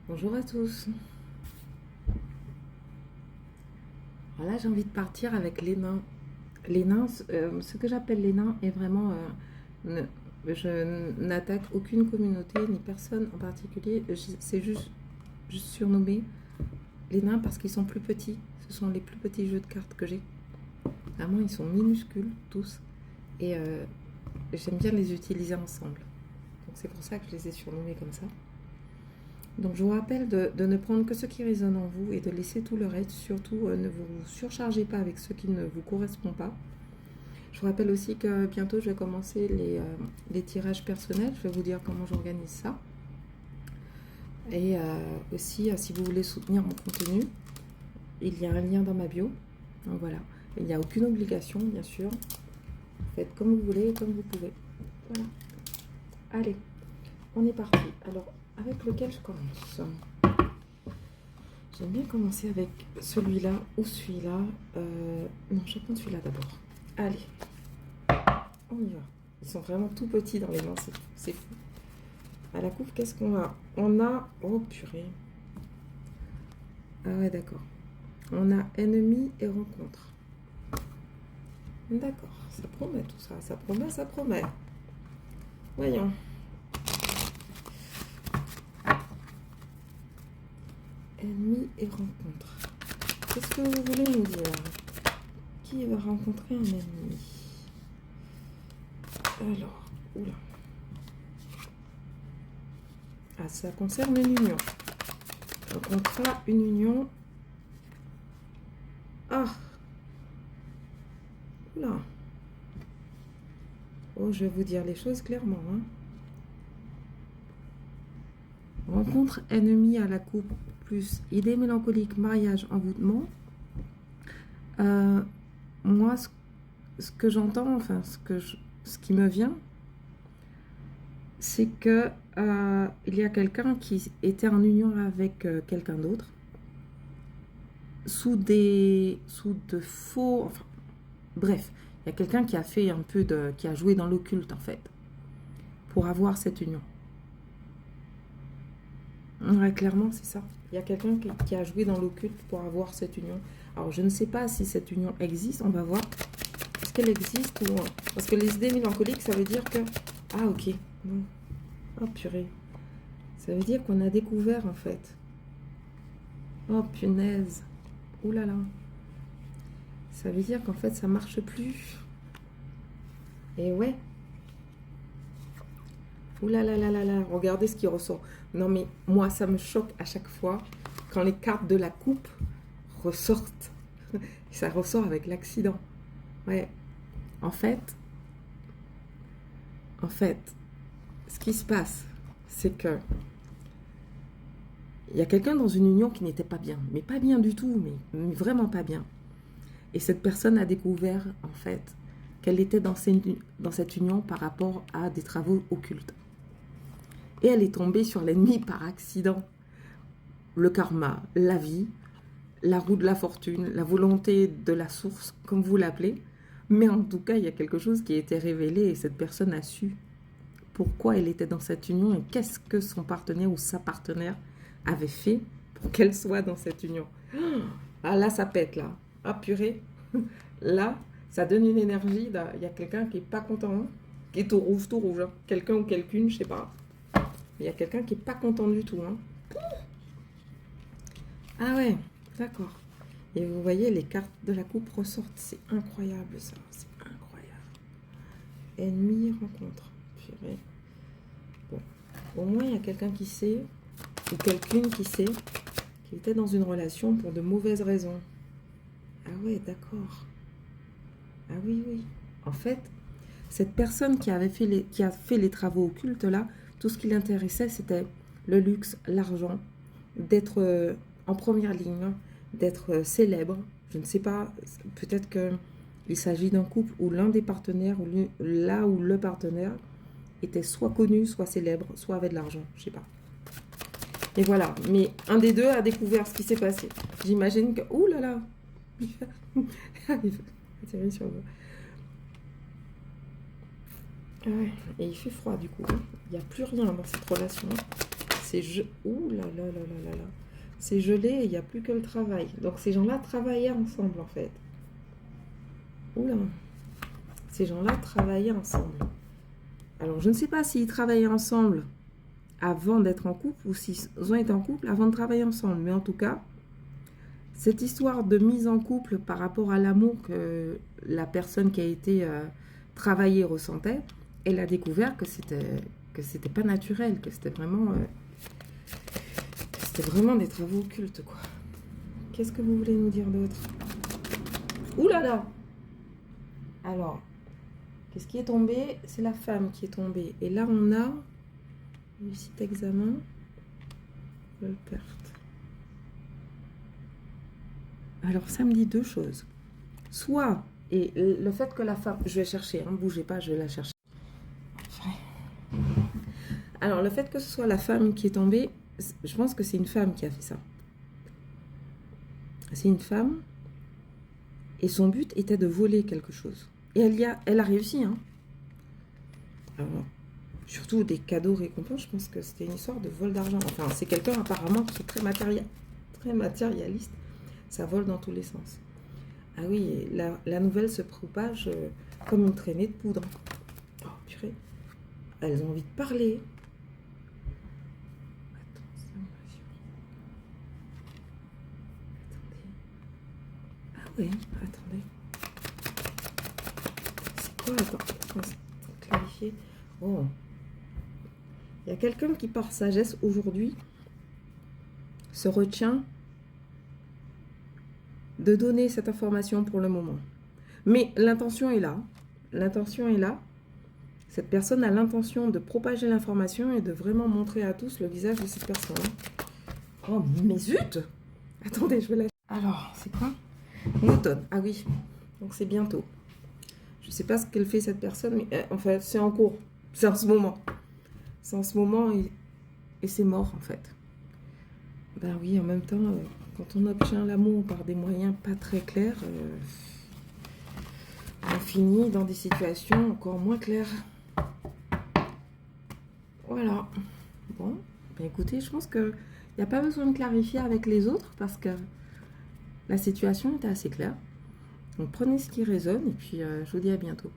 Bonjour à tous. Voilà, j'ai envie de partir avec les nains. Les nains, ce que j'appelle les nains est vraiment... je n'attaque aucune communauté ni personne en particulier. C'est juste surnommé les nains parce qu'ils sont plus petits. Ce sont les plus petits jeux de cartes que j'ai. Vraiment, ils sont minuscules tous. Et j'aime bien les utiliser ensemble. Donc c'est pour ça que je les ai surnommés comme ça. Donc je vous rappelle de ne prendre que ce qui résonne en vous et de laisser tout le reste. Surtout, ne vous surchargez pas avec ce qui ne vous correspond pas. Je vous rappelle aussi que bientôt je vais commencer les tirages personnels. Je vais vous dire comment j'organise ça. Et aussi, si vous voulez soutenir mon contenu, il y a un lien dans ma bio. Donc voilà, il n'y a aucune obligation, bien sûr. Faites comme vous voulez et comme vous pouvez. Voilà. Allez, on est parti. Alors, avec lequel je commence? J'aime bien commencer avec celui-là ou celui-là. Non, je vais prendre celui-là d'abord. Allez, on y va. Ils sont vraiment tout petits dans les mains, c'est fou. À la coupe, qu'est-ce qu'on a? On a... Oh purée. Ah ouais, d'accord. On a ennemi et rencontre. D'accord, ça promet tout ça. Ça promet, ça promet. Voyons. Ennemi et rencontre. Qu'est-ce que vous voulez nous dire? Qui va rencontrer un ennemi? Alors, oula. Ah, ça concerne une union. Donc on fera une union. Ah. Oula. Oh, je vais vous dire les choses clairement. Hein. Rencontre ennemi à la coupe plus idée mélancolique, mariage, envoûtement. Moi, ce que j'entends, enfin, ce qui me vient, c'est que il y a quelqu'un qui était en union avec quelqu'un d'autre, sous de faux, enfin, bref, il y a quelqu'un qui a fait un peu qui a joué dans l'occulte en fait, pour avoir cette union. Ouais, clairement, c'est ça. Il y a quelqu'un qui a joué dans l'occulte pour avoir cette union. Alors, je ne sais pas si cette union existe, on va voir. Est-ce qu'elle existe ou... Parce que les idées mélancoliques, ça veut dire que... Ah, ok. Non. Oh, purée. Ça veut dire qu'on a découvert, en fait. Oh, punaise. Ouh là là. Ça veut dire qu'en fait, ça marche plus. Et ouais. Ouh là là là là là. Regardez ce qui ressort. Non, mais moi, ça me choque à chaque fois quand les cartes de la coupe ressortent. Ça ressort avec l'accident. Ouais. En fait, ce qui se passe, c'est que il y a quelqu'un dans une union qui n'était pas bien, mais pas bien du tout, mais vraiment pas bien. Et cette personne a découvert, en fait, qu'elle était dans cette union par rapport à des travaux occultes. Et elle est tombée sur l'ennemi par accident. Le karma, la vie, la roue de la fortune, la volonté de la source, comme vous l'appelez. Mais en tout cas, il y a quelque chose qui a été révélé et cette personne a su pourquoi elle était dans cette union et qu'est-ce que son partenaire ou sa partenaire avait fait pour qu'elle soit dans cette union. Ah là, ça pète là. Ah purée. Là, ça donne une énergie. Il y a quelqu'un qui n'est pas content, hein, qui est tout rouge. Hein. Quelqu'un ou quelqu'une, je sais pas. Il y a quelqu'un qui n'est pas content du tout. Hein. Ah ouais, d'accord. Et vous voyez, les cartes de la coupe ressortent. C'est incroyable ça. C'est incroyable. Ennemi, rencontre. Purée. Bon. Au moins, il y a quelqu'un qui sait, ou quelqu'une qui sait, qu'il était dans une relation pour de mauvaises raisons. Ah ouais, d'accord. Ah oui, oui. En fait, cette personne qui a fait les travaux occultes là, tout ce qui l'intéressait, c'était le luxe, l'argent, d'être en première ligne, d'être célèbre. Je ne sais pas, peut-être qu'il s'agit d'un couple où l'un des partenaires, ou le partenaire était soit connu, soit célèbre, soit avait de l'argent, je sais pas. Et voilà, mais un des deux a découvert ce qui s'est passé. J'imagine que... Ouh là là. Atterri sur le... Ouais, et il fait froid du coup. Il n'y a plus rien dans cette relation. Ouh là là là là là là. C'est gelé et il n'y a plus que le travail. Donc ces gens-là travaillaient ensemble en fait. Ouh là. Ces gens-là travaillaient ensemble. Alors je ne sais pas s'ils travaillaient ensemble avant d'être en couple ou s'ils ont été en couple avant de travailler ensemble. Mais en tout cas, cette histoire de mise en couple par rapport à l'amour que la personne qui a été travaillée ressentait, elle a découvert que c'était pas naturel, que c'était vraiment des travaux occultes, quoi. Qu'est-ce que vous voulez nous dire d'autre? Ouh là là! Alors, qu'est-ce qui est tombé? C'est la femme qui est tombée. Et là, on a réussite examen, perte. Alors, ça me dit deux choses. Soit, et le fait que la femme... Je vais chercher, hein, bougez pas, je vais la chercher. Alors, le fait que ce soit la femme qui est tombée, je pense que c'est une femme qui a fait ça. C'est une femme, et son but était de voler quelque chose. Et elle a réussi, hein. Alors, surtout des cadeaux récompenses, je pense que c'était une histoire de vol d'argent. Enfin, c'est quelqu'un apparemment qui est très matérialiste. Ça vole dans tous les sens. Ah oui, la nouvelle se propage comme une traînée de poudre. Oh purée, elles ont envie de parler. Ah oui, attendez. C'est quoi? Attends, clarifier. Oh. Il y a quelqu'un qui, par sagesse, aujourd'hui, se retient de donner cette information pour le moment. Mais l'intention est là. L'intention est là. Cette personne a l'intention de propager l'information et de vraiment montrer à tous le visage de cette personne. Oh, mais zut! Attendez, je vais la... Alors, c'est quoi? L'automne. Ah oui, donc c'est bientôt. Je ne sais pas ce qu'elle fait cette personne, mais en fait, c'est en cours. C'est en ce moment. C'est en ce moment et c'est mort, en fait. Ben oui, en même temps, quand on obtient l'amour par des moyens pas très clairs, on finit dans des situations encore moins claires. Voilà. Bon, ben écoutez, je pense qu'il n'y a pas besoin de clarifier avec les autres parce que la situation était assez claire. Donc prenez ce qui résonne et puis je vous dis à bientôt.